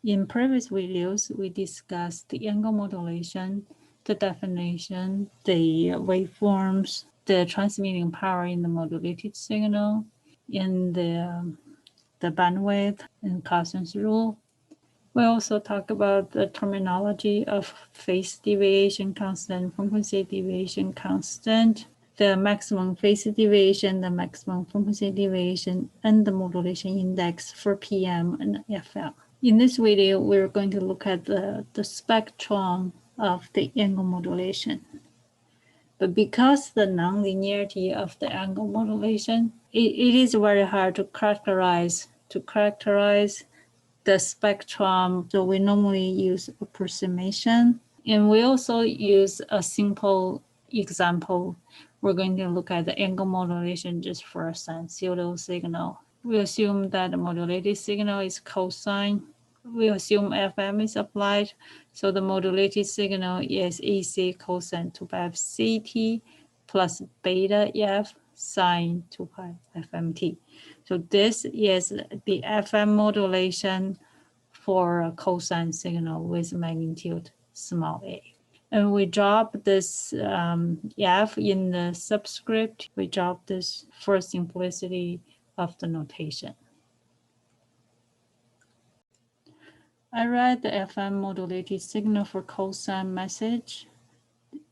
In previous videos, we discussed the angle modulation, the definition, the waveforms, the transmitting power in the modulated signal, and the bandwidth and Carlson's rule. We also talk about the terminology of phase deviation constant, frequency deviation constant, the maximum phase deviation, the maximum frequency deviation, and the modulation index for PM and FM. In this video, we're going to look at the spectrum of the angle modulation. But because the nonlinearity of the angle modulation, it is very hard to characterize the spectrum. So we normally use approximation. And we also use a simple example. We're going to look at the angle modulation just for a sinusoidal signal. We assume that the modulated signal is cosine. We assume FM is applied. So the modulated signal is AC cosine 2 pi CT plus beta F sine 2 pi FMT. So this is the FM modulation for a cosine signal with magnitude small a. And we drop this F in the subscript. We drop this for simplicity of the notation. I write the FM modulated signal for cosine message,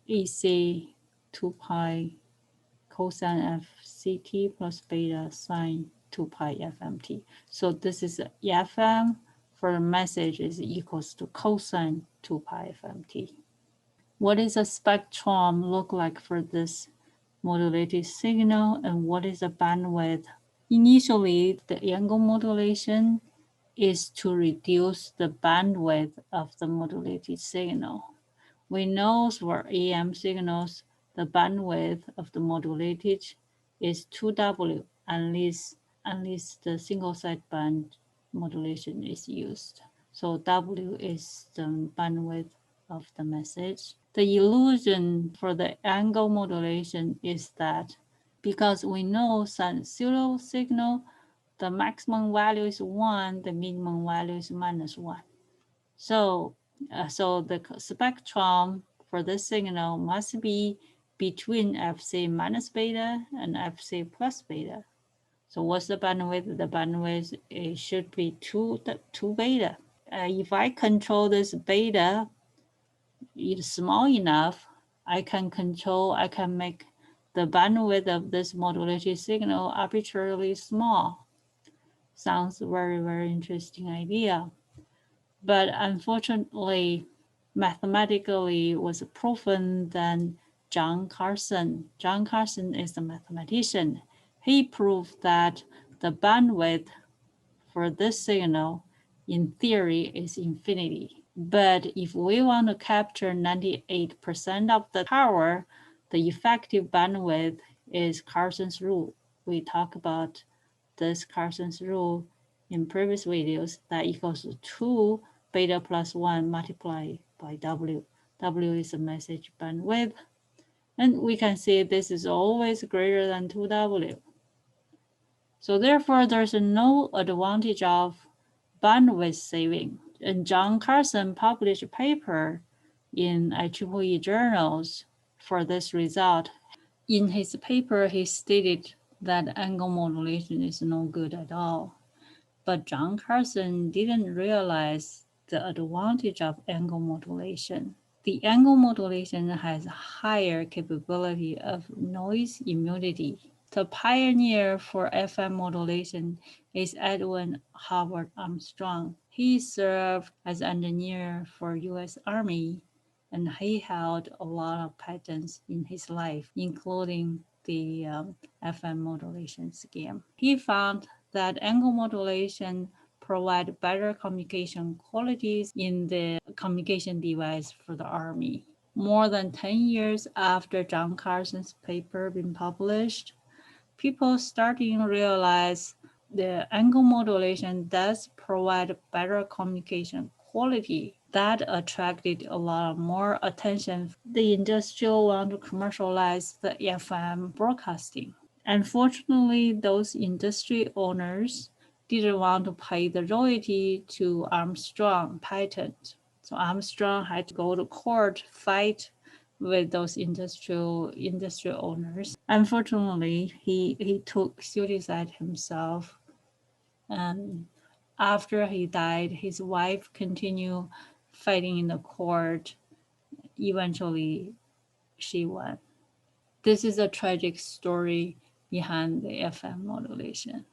AC 2 pi cosine FCT plus beta sine 2 pi FMT. So this is FM for the message is equals to cosine 2 pi FMT. What is a spectrum look like for this modulated signal, and what is the bandwidth? Initially, the angle modulation is to reduce the bandwidth of the modulated signal. We know for AM signals, the bandwidth of the modulated is 2W unless the single sideband modulation is used. So W is the bandwidth of the message. The illusion for the angle modulation is that because we know sinusoidal signal, the maximum value is 1, the minimum value is -1. So the spectrum for this signal must be between FC minus beta and FC plus beta. So what's the bandwidth? The bandwidth should be 2 beta. If I control this beta, it's small enough, I can make the bandwidth of this modulated signal arbitrarily small. Sounds very, very interesting idea. But unfortunately, mathematically was proven that John Carlson is a mathematician. He proved that the bandwidth for this signal in theory is infinity. But if we want to capture 98% of the power, the effective bandwidth is Carlson's rule. We talk about this Carlson's rule in previous videos, that equals to 2 beta plus 1 multiplied by W. W is the message bandwidth. And we can see this is always greater than 2W. So therefore, there's no advantage of bandwidth saving. And John Carlson published a paper in IEEE journals for this result. In his paper, he stated that angle modulation is no good at all. But John Carlson didn't realize the advantage of angle modulation. The angle modulation has higher capability of noise immunity. The pioneer for FM modulation is Edwin Howard Armstrong. He served as engineer for U.S. Army, and he held a lot of patents in his life, including the FM modulation scheme. He found that angle modulation provide better communication qualities in the communication device for the Army. More than 10 years after John Carlson's paper been published, people starting to realize the angle modulation does provide better communication quality. That attracted a lot more attention. The industry want to commercialize the FM broadcasting. Unfortunately, those industry owners didn't want to pay the royalty to Armstrong patent. So Armstrong had to go to court, fight with those industrial owners. Unfortunately, he took suicide himself. And after he died, his wife continued fighting in the court. Eventually, she won. This is a tragic story behind the FM modulation.